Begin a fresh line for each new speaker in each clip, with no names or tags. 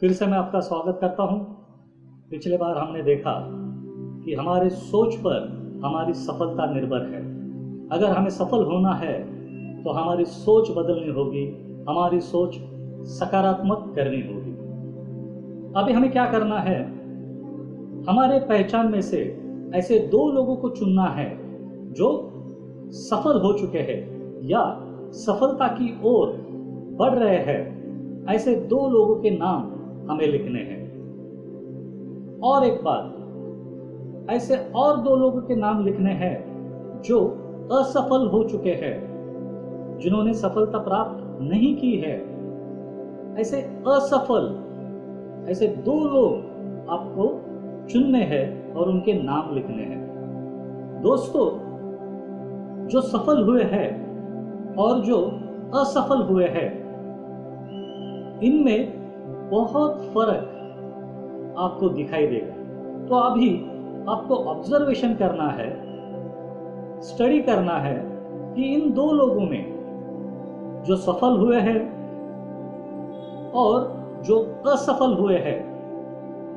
फिर से मैं आपका स्वागत करता हूं। पिछले बार हमने देखा कि हमारे सोच पर हमारी सफलता निर्भर है। अगर हमें सफल होना है तो हमारी सोच बदलनी होगी, हमारी सोच सकारात्मक करनी होगी। अभी हमें क्या करना है, हमारे पहचान में से ऐसे दो लोगों को चुनना है जो सफल हो चुके हैं या सफलता की ओर बढ़ रहे हैं। ऐसे दो लोगों के नाम हमें लिखने हैं। और एक बात, ऐसे और दो लोगों के नाम लिखने हैं जो असफल हो चुके हैं, जिन्होंने सफलता प्राप्त नहीं की है। ऐसे असफल, ऐसे दो लोग आपको चुनने हैं और उनके नाम लिखने हैं। दोस्तों, जो सफल हुए हैं और जो असफल हुए हैं, इनमें बहुत फर्क आपको दिखाई देगा। तो अभी आपको ऑब्जर्वेशन करना है, स्टडी करना है कि इन दो लोगों में जो सफल हुए हैं और जो असफल हुए हैं,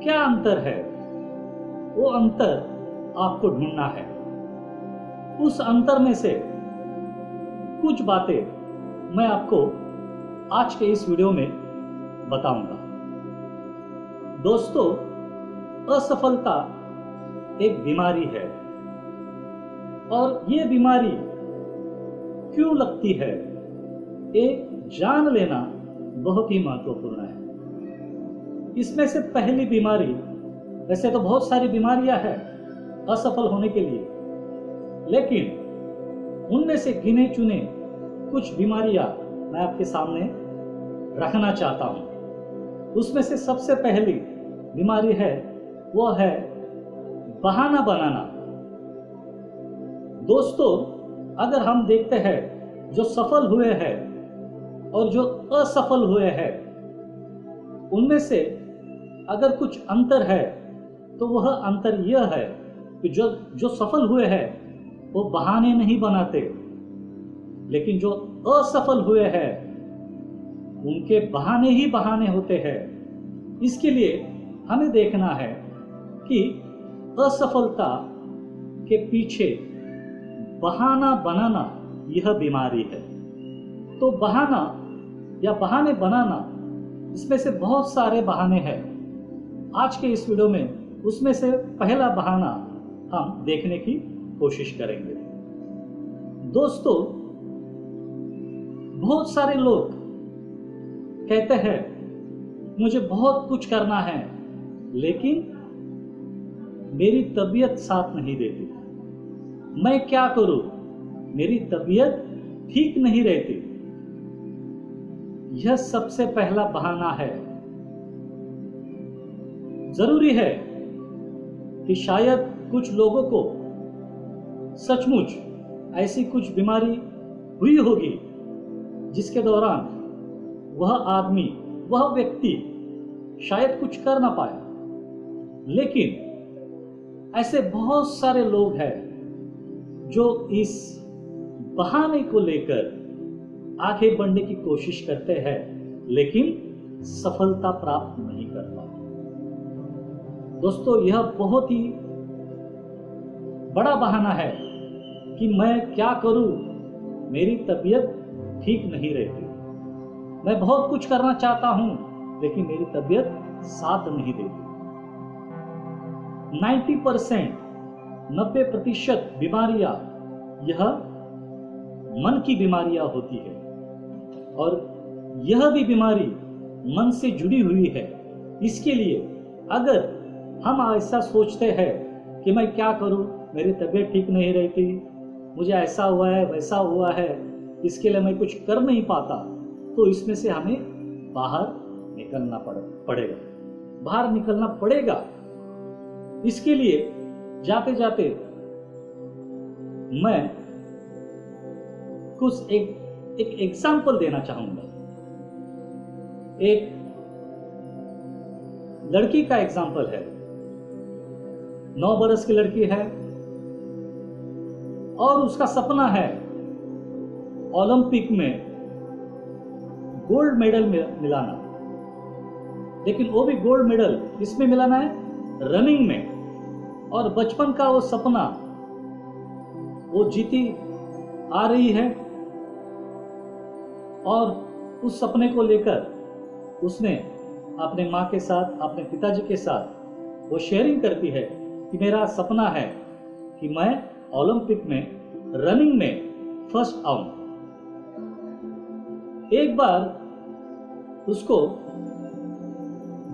क्या अंतर है। वो अंतर आपको ढूंढना है। उस अंतर में से कुछ बातें मैं आपको आज के इस वीडियो में बताऊंगा। दोस्तों, असफलता एक बीमारी है और ये बीमारी क्यों लगती है, ये जान लेना बहुत ही महत्वपूर्ण है। इसमें से पहली बीमारी, वैसे तो बहुत सारी बीमारियां हैं असफल होने के लिए, लेकिन उनमें से गिने चुने कुछ बीमारियां मैं आपके सामने रखना चाहता हूं। उसमें से सबसे पहली बीमारी है, वो है बहाना बनाना। दोस्तों, अगर हम देखते हैं जो सफल हुए हैं और जो असफल हुए हैं, उनमें से अगर कुछ अंतर है तो वह अंतर यह है कि जो सफल हुए हैं वो बहाने नहीं बनाते, लेकिन जो असफल हुए हैं उनके बहाने ही बहाने होते हैं। इसके लिए हमें देखना है कि असफलता के पीछे बहाना बनाना यह बीमारी है। तो बहाना या बहाने बनाना, इसमें से बहुत सारे बहाने हैं। आज के इस वीडियो में उसमें से पहला बहाना हम देखने की कोशिश करेंगे। दोस्तों, बहुत सारे लोग कहते हैं मुझे बहुत कुछ करना है, लेकिन मेरी तबीयत साथ नहीं देती। मैं क्या करूं, मेरी तबीयत ठीक नहीं रहती। यह सबसे पहला बहाना है। जरूरी है कि शायद कुछ लोगों को सचमुच ऐसी कुछ बीमारी हुई होगी जिसके दौरान वह आदमी, वह व्यक्ति शायद कुछ कर ना पाया, लेकिन ऐसे बहुत सारे लोग हैं जो इस बहाने को लेकर आगे बढ़ने की कोशिश करते हैं, लेकिन सफलता प्राप्त नहीं कर पाते। दोस्तों, यह बहुत ही बड़ा बहाना है कि मैं क्या करूं, मेरी तबीयत ठीक नहीं रहती। मैं बहुत कुछ करना चाहता हूं, लेकिन मेरी तबीयत साथ नहीं देती। 90% बीमारियां यह मन की बीमारियां होती है, और यह भी बीमारी मन से जुड़ी हुई है। इसके लिए अगर हम ऐसा सोचते हैं कि मैं क्या करूं, मेरी तबीयत ठीक नहीं रहती, मुझे ऐसा हुआ है, वैसा हुआ है, इसके लिए मैं कुछ कर नहीं पाता, तो इसमें से हमें बाहर निकलना पड़ेगा। बाहर निकलना पड़ेगा। इसके लिए जाते जाते मैं कुछ एक एग्जाम्पल देना चाहूंगा। एक लड़की का एग्जाम्पल है। 9 बरस की लड़की है और उसका सपना है ओलंपिक में गोल्ड मेडल मिलाना। लेकिन वो भी गोल्ड मेडल इसमें मिलाना है, रनिंग में। और बचपन का वो सपना वो जीती आ रही है, और उस सपने को लेकर उसने अपने माँ के साथ, अपने पिताजी के साथ वो शेयरिंग करती है कि मेरा सपना है कि मैं ओलंपिक में रनिंग में फर्स्ट आऊं। एक बार उसको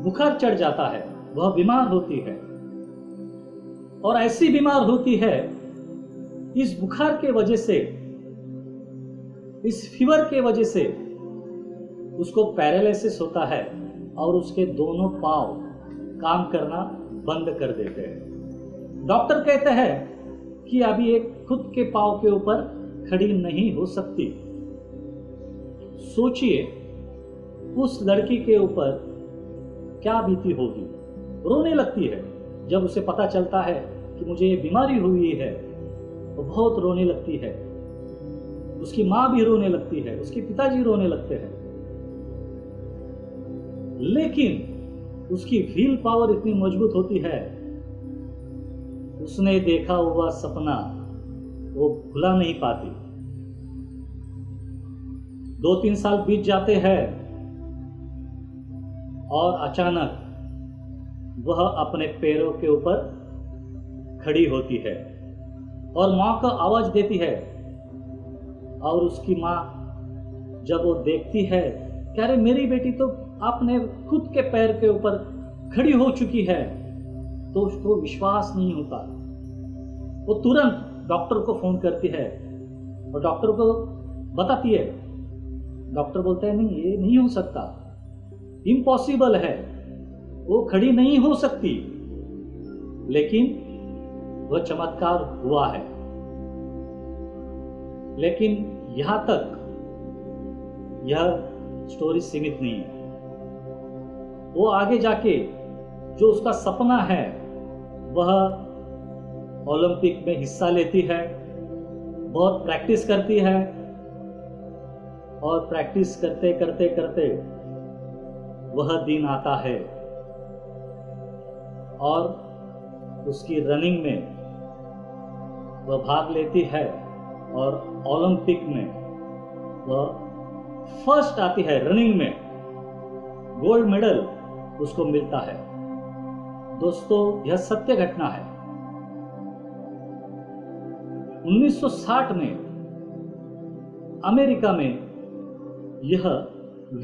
बुखार चढ़ जाता है, वह बीमार होती है, और ऐसी बीमार होती है, इस बुखार के वजह से, इस फीवर के वजह से उसको पैरालिसिस होता है और उसके दोनों पांव काम करना बंद कर देते हैं। डॉक्टर कहते हैं कि अभी एक खुद के पांव के ऊपर खड़ी नहीं हो सकती। सोचिए उस लड़की के ऊपर क्या बीती होगी। रोने लगती है जब उसे पता चलता है कि मुझे ये बीमारी हुई है, वो बहुत रोने लगती है। उसकी माँ भी रोने लगती है, उसके पिताजी रोने लगते हैं, लेकिन उसकी व्हील पावर इतनी मजबूत होती है, उसने देखा हुआ सपना वो भुला नहीं पाती। 2-3 साल बीत जाते हैं और अचानक वह अपने पैरों के ऊपर खड़ी होती है और माँ को आवाज देती है। और उसकी माँ जब वो देखती है कि अरे मेरी बेटी तो अपने खुद के पैर के ऊपर खड़ी हो चुकी है, तो उसको विश्वास नहीं होता। वो तुरंत डॉक्टर को फोन करती है और डॉक्टर को बताती है। डॉक्टर बोलता है नहीं, ये नहीं हो सकता, इम्पॉसिबल है, वो खड़ी नहीं हो सकती। लेकिन वह चमत्कार हुआ है। लेकिन यहां तक यह स्टोरी सीमित नहीं है। वो आगे जाके जो उसका सपना है वह ओलंपिक में हिस्सा लेती है, बहुत प्रैक्टिस करती है, और प्रैक्टिस करते करते करते वह दिन आता है और उसकी रनिंग में वह भाग लेती है और ओलंपिक में वह फर्स्ट आती है। रनिंग में गोल्ड मेडल उसको मिलता है। दोस्तों, यह सत्य घटना है। 1960 में अमेरिका में यह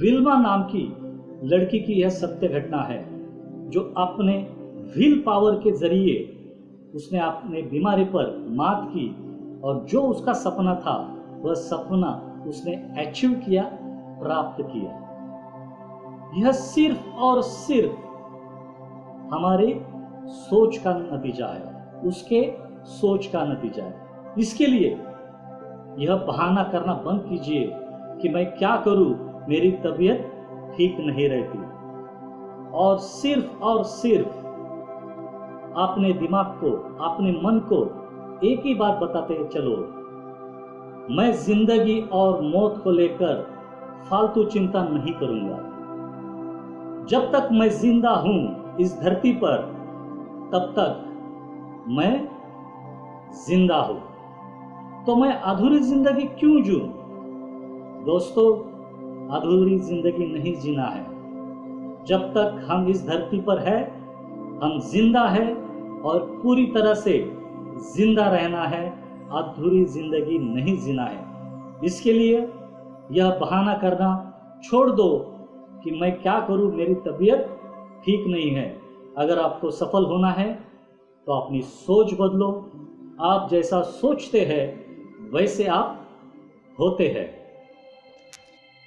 विल्मा नाम की लड़की की यह सत्य घटना है, जो अपने विल पावर के जरिए उसने अपने बीमारी पर मात की, और जो उसका सपना था वह सपना उसने अचीव किया, प्राप्त किया। यह सिर्फ और सिर्फ हमारे सोच का नतीजा है, उसके सोच का नतीजा है। इसके लिए यह बहाना करना बंद कीजिए कि मैं क्या करूं, मेरी तबीयत ठीक नहीं रहती, और सिर्फ अपने दिमाग को, अपने मन को एक ही बात बताते चलो, मैं जिंदगी और मौत को लेकर फालतू चिंता नहीं करूंगा। जब तक मैं जिंदा हूं इस धरती पर, तब तक मैं जिंदा हूं, तो मैं अधूरी जिंदगी क्यों जीऊं? दोस्तों, अधूरी जिंदगी नहीं जीना है। जब तक हम इस धरती पर है, हम जिंदा है और पूरी तरह से जिंदा रहना है, अधूरी जिंदगी नहीं जीना है। इसके लिए यह बहाना करना छोड़ दो कि मैं क्या करूं, मेरी तबीयत ठीक नहीं है। अगर आपको सफल होना है तो अपनी सोच बदलो। आप जैसा सोचते हैं वैसे आप होते हैं।